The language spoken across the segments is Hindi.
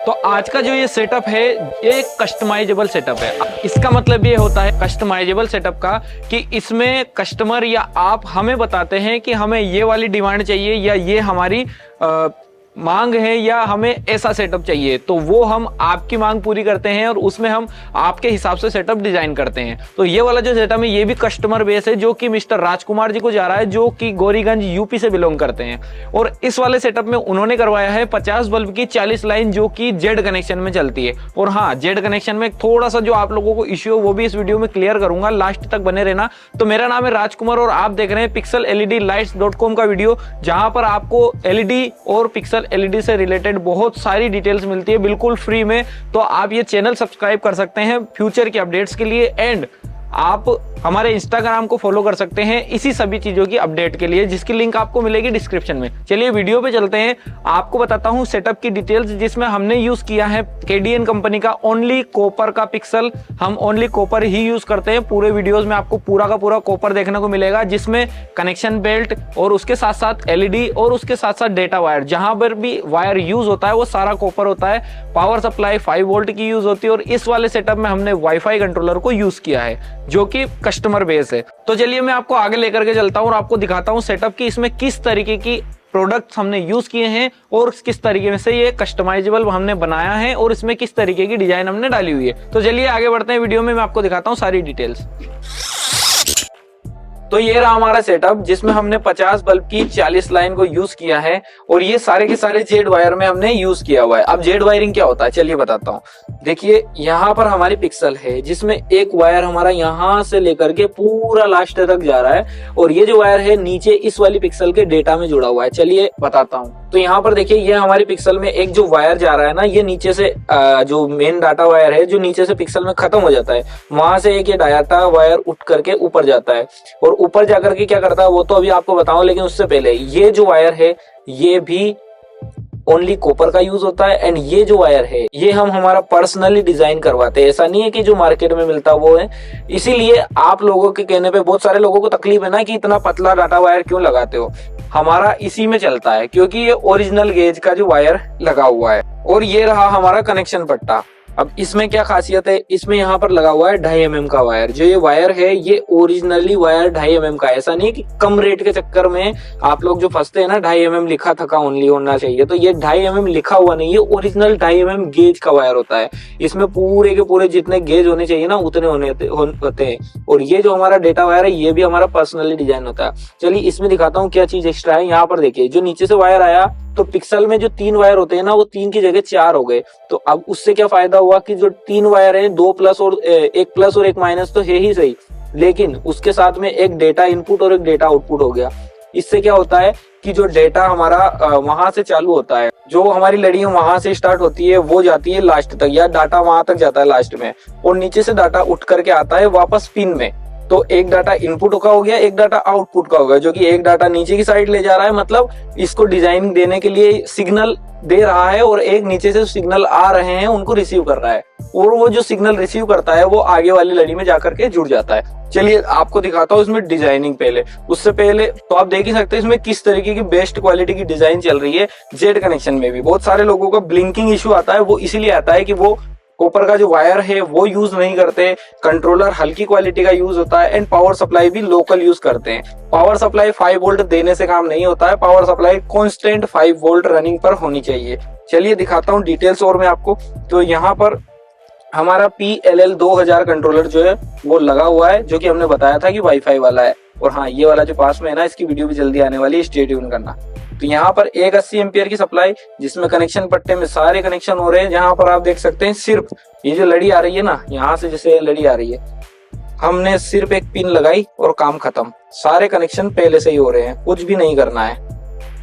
तो आज का जो ये सेटअप है ये कस्टमाइजेबल सेटअप है। इसका मतलब ये होता है कस्टमाइजेबल सेटअप का कि इसमें कस्टमर या आप हमें बताते हैं कि हमें ये वाली डिमांड चाहिए या ये हमारी मांग है या हमें ऐसा सेटअप चाहिए, तो वो हम आपकी मांग पूरी करते हैं और उसमें हम आपके हिसाब से सेटअप डिजाइन करते हैं। तो ये वाला जो सेटअप है ये भी कस्टमर बेस है जो कि मिस्टर राजकुमार जी को जा रहा है, जो कि गौरीगंज यूपी से बिलोंग करते हैं। और इस वाले सेटअप में उन्होंने करवाया है 50 बल्ब की 40 लाइन जो कि जेड कनेक्शन में चलती है। और हाँ, जेड कनेक्शन में थोड़ा सा जो आप लोगों को इश्यू है वो भी इस वीडियो में क्लियर करूंगा, लास्ट तक बने रहना। तो मेरा नाम है राजकुमार और आप देख रहे हैं पिक्सल LED-lights.com का वीडियो, जहां पर आपको LED और पिक्सल LED से रिलेटेड बहुत सारी डिटेल्स मिलती है बिल्कुल फ्री में। तो आप ये चैनल सब्सक्राइब कर सकते हैं फ्यूचर के अपडेट्स के लिए, एंड आप हमारे इंस्टाग्राम को फॉलो कर सकते हैं इसी सभी चीजों की अपडेट के लिए, जिसकी लिंक आपको मिलेगी डिस्क्रिप्शन में। चलिए वीडियो पे चलते हैं, आपको बताता हूं सेटअप की डिटेल्स, जिसमें हमने यूज किया है KDN कंपनी का ओनली कॉपर का पिक्सल। हम ओनली कॉपर ही यूज करते हैं। पूरे वीडियोस में आपको पूरा का पूरा कॉपर देखने को मिलेगा, जिसमें कनेक्शन बेल्ट और उसके साथ साथ LED और उसके साथ साथ डेटा वायर, जहां पर भी वायर यूज होता है वो सारा कॉपर होता है। पावर सप्लाई 5 वोल्ट की यूज होती है और इस वाले सेटअप में हमने वाईफाई कंट्रोलर को यूज किया है जो कि कस्टमर बेस है। तो चलिए मैं आपको आगे लेकर के चलता हूं और आपको दिखाता हूं सेटअप की इसमें किस तरीके की प्रोडक्ट्स हमने यूज किए हैं और किस तरीके से ये कस्टमाइजेबल हमने बनाया है और इसमें किस तरीके की डिजाइन हमने डाली हुई है। तो चलिए आगे बढ़ते हैं वीडियो में, मैं आपको दिखाता हूं सारी डिटेल्स। तो ये रहा हमारा सेटअप, जिसमें हमने 50 बल्ब की 40 लाइन को यूज किया है और ये सारे के सारे जेड वायर में हमने यूज किया हुआ है। अब जेड वायरिंग क्या होता है चलिए बताता हूँ। देखिए यहाँ पर हमारी पिक्सल है, जिसमें एक वायर हमारा यहाँ से लेकर के पूरा लास्ट तक जा रहा है और ये जो वायर है नीचे इस वाली पिक्सल के डेटा में जुड़ा हुआ है। चलिए बताता हूँ। तो यहाँ पर देखिए ये हमारी पिक्सल में एक जो वायर जा रहा है ना, ये नीचे से जो मेन डाटा वायर है जो नीचे से पिक्सल में खत्म हो जाता है, वहां से एक ये डाटा वायर उठ करके ऊपर जाता है और ऊपर जाकर के क्या करता है वो तो अभी आपको बताऊं, लेकिन उससे पहले ये जो वायर है ये भी ओनली कॉपर का यूज होता है। एंड ये जो वायर है ये हम हमारा पर्सनली डिजाइन करवाते हैं, ऐसा नहीं है कि जो मार्केट में मिलता वो है। इसीलिए आप लोगों के कहने पे बहुत सारे लोगों को तकलीफ है ना कि इतना पतला डाटा वायर क्यों लगाते हो, हमारा इसी में चलता है क्योंकि ये ओरिजिनल गेज का जो वायर लगा हुआ है। और ये रहा हमारा कनेक्शन पट्टा। अब इसमें क्या खासियत है, इसमें यहाँ पर लगा हुआ है 2.5 mm का वायर। जो ये वायर है ये ओरिजिनली वायर 2.5 mm का है, ऐसा नहीं कि कम रेट के चक्कर में आप लोग जो फंसते हैं ना 2.5 mm लिखा थका ओनली होना चाहिए, तो ये 2.5 mm लिखा हुआ नहीं है, ओरिजिनल 2.5 mm गेज का वायर होता है। इसमें पूरे के पूरे जितने गेज होने चाहिए ना उतने होते हैं। और ये जो हमारा डेटा वायर है ये भी हमारा पर्सनली डिजाइन होता है। चलिए इसमें दिखाता हूँ क्या चीज एक्स्ट्रा है। यहाँ पर देखिए जो नीचे से वायर आया तो पिक्सल में जो 3 वायर होते हैं ना वो 3 की जगह 4 हो गए। तो अब उससे क्या फायदा हुआ कि जो 3 वायर है 2 प्लस और 1 प्लस और 1 माइनस तो है ही सही, लेकिन उसके साथ में एक डेटा इनपुट और एक डेटा आउटपुट हो गया। इससे क्या होता है कि जो डेटा हमारा वहां से चालू होता है, जो हमारी लड़ी वहां से स्टार्ट होती है वो जाती है लास्ट तक, या डाटा वहां तक जाता है लास्ट में, और नीचे से डाटा उठ करके आता है वापस पिन में। तो एक डाटा इनपुट का हो गया, एक डाटा आउटपुट का हो गया, जो कि एक डाटा नीचे की साइड ले जा रहा है, मतलब इसको डिजाइन देने के लिए सिग्नल दे रहा है, और एक नीचे से सिग्नल आ रहे हैं उनको रिसीव कर रहा है, और वो जो सिग्नल रिसीव करता है वो आगे वाली लड़ी में जाकर के जुड़ जाता है। चलिए आपको दिखाता हूँ इसमें डिजाइनिंग पहले। उससे पहले तो आप देख ही सकते हैं इसमें किस तरीके की बेस्ट क्वालिटी की डिजाइन चल रही है। जेड कनेक्शन में भी बहुत सारे लोगों का ब्लिंकिंग इश्यू आता है, वो इसीलिए आता है कि वो कॉपर का जो वायर है वो यूज नहीं करते, कंट्रोलर हल्की क्वालिटी का यूज होता है, एंड पावर सप्लाई भी लोकल यूज करते हैं। पावर सप्लाई 5 वोल्ट देने से काम नहीं होता है, power supply constant 5 volt running पर होनी चाहिए। चलिए दिखाता हूँ डिटेल्स और मैं आपको। तो यहाँ पर हमारा PLL 2000 कंट्रोलर जो है वो लगा हुआ है, जो कि हमने बताया था कि वाईफाई वाला है। और हाँ, ये वाला जो पास में है ना, इसकी वीडियो भी जल्दी आने वाली है, स्टे ट्यून करना। तो यहाँ पर एक 80 एम्पियर की सप्लाई, जिसमें कनेक्शन पट्टे में सारे कनेक्शन हो रहे हैं। जहाँ पर आप देख सकते हैं सिर्फ ये जो लड़ी आ रही है ना, यहाँ से जैसे लड़ी आ रही है, हमने सिर्फ एक पिन लगाई और काम खत्म। सारे कनेक्शन पहले से ही हो रहे हैं, कुछ भी नहीं करना है।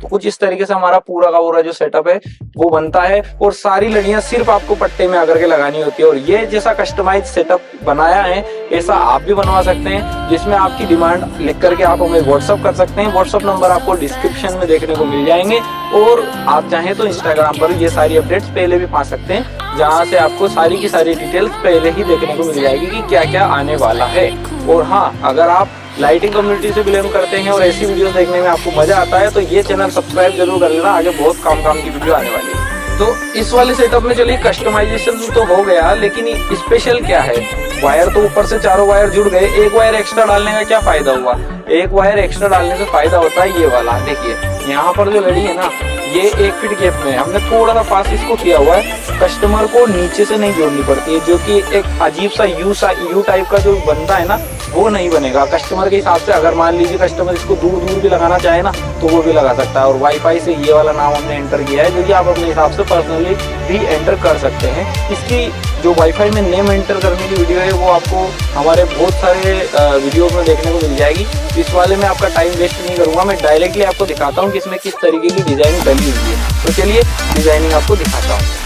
तो कुछ इस तरीके से हमारा पूरा का पूरा जो सेटअप है वो बनता है, और सारी लड़ियां सिर्फ आपको पट्टे में आकर के लगानी होती है। और ये जैसा कस्टमाइज सेटअप बनाया है ऐसा आप भी बनवा सकते हैं, जिसमें आपकी डिमांड लिख करके आप हमें व्हाट्सअप कर सकते हैं। व्हाट्सअप नंबर आपको डिस्क्रिप्शन में देखने को मिल जाएंगे, और आप चाहें तो इंस्टाग्राम पर ये सारी अपडेट्स पहले भी पा सकते हैं, जहाँ से आपको सारी की सारी डिटेल्स पहले ही देखने को मिल जाएगी कि क्या क्या आने वाला है। और हाँ, अगर आप लाइटिंग कम्युनिटी से बिलोंग करते हैं और ऐसी वीडियोस देखने में आपको मजा आता है तो ये चैनल सब्सक्राइब जरूर कर लेना, आगे बहुत काम की वीडियो आने वाली है। तो इस वाले सेटअप में चलिए कस्टमाइजेशन तो हो गया, लेकिन स्पेशल क्या है, वायर तो ऊपर से चारों वायर जुड़ गए, एक वायर एक्स्ट्रा डालने का क्या फायदा हुआ। एक वायर एक्स्ट्रा डालने से फायदा होता है ये वाला, देखिए यहाँ पर जो लड़ी है ना, ये 1 फीट गैप में हमने थोड़ा सा पास इसको किया हुआ है, कस्टमर को नीचे से नहीं जोड़नी पड़ती है, जो कि एक अजीब सा यू टाइप का जो बनता है ना, वो नहीं बनेगा कस्टमर के हिसाब से। अगर मान लीजिए कस्टमर इसको दूर दूर भी लगाना चाहे ना, तो वो भी लगा सकता है। और वाईफाई से ये वाला नाम हमने एंटर किया है, जो कि आप अपने हिसाब से पर्सनली भी एंटर कर सकते हैं। इसकी जो वाईफाई में नेम एंटर करने की वीडियो है, वो आपको हमारे बहुत सारे वीडियो में देखने को मिल जाएगी। इस वाले में आपका टाइम वेस्ट नहीं करूंगा, मैं डायरेक्टली आपको दिखाता हूँ कि इसमें किस तरीके की डिजाइनिंग डली हुई है। तो चलिए डिजाइनिंग आपको दिखाता हूँ।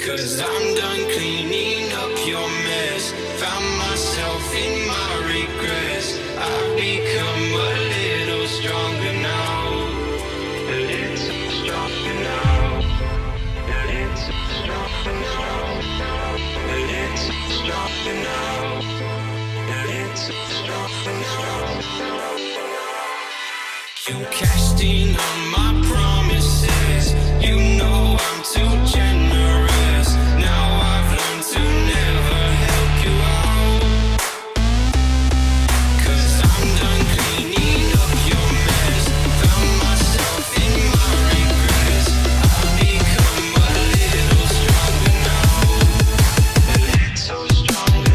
Cause I'm done cleaning up your mess. Found myself in my regrets. I've become a little stronger now. A little stronger now. A little stronger now. A little stronger now. A little stronger now. You cashed in on my promises. You know I'm too generous. Now I've learned to never help you out. Cause I'm done cleaning up your mess. Found myself in my regrets. I've become a little stronger now. A little stronger now.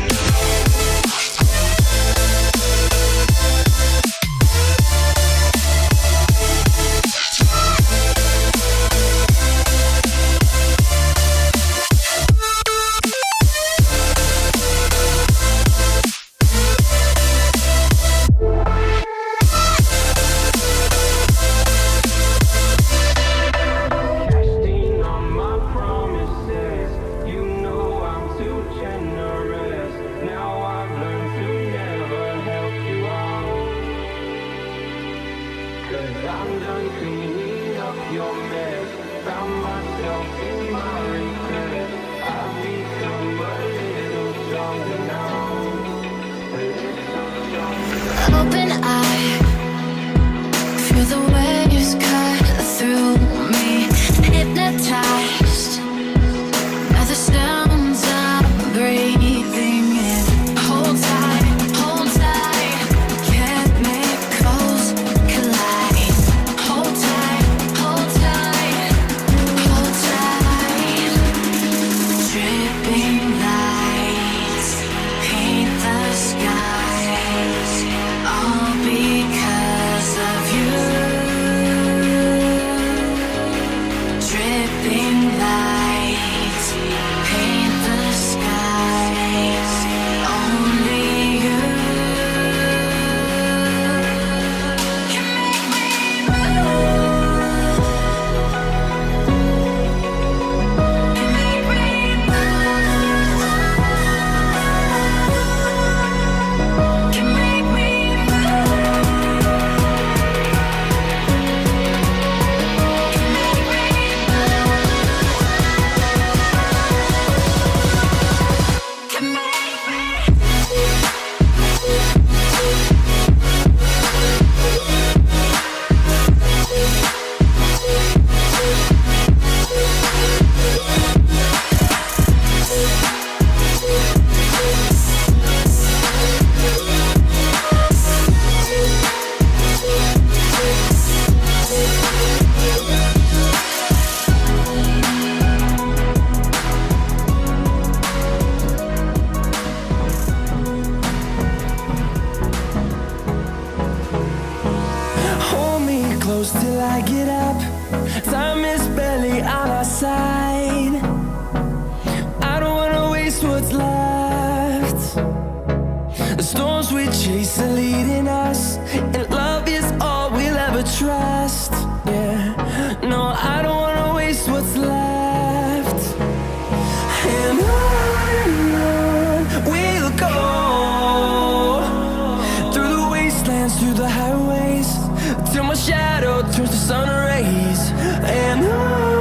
I'm done cleaning up your mess. Found myself in my regret. I've become a little stronger now. A little stronger now. Open eye, feel the waves cut through me. Hypnotized by the sounds I'm breathing in. Hold tight, can't make calls. Hold me close till I get up. Time is barely on our side. I don't wanna waste what's left. The storms we chase are leading us, and love is all we'll ever trust. Yeah, no, I don't wanna waste what's left. And on we'll go, through the wastelands, through the highways, till my shadow turns to sun rays. And on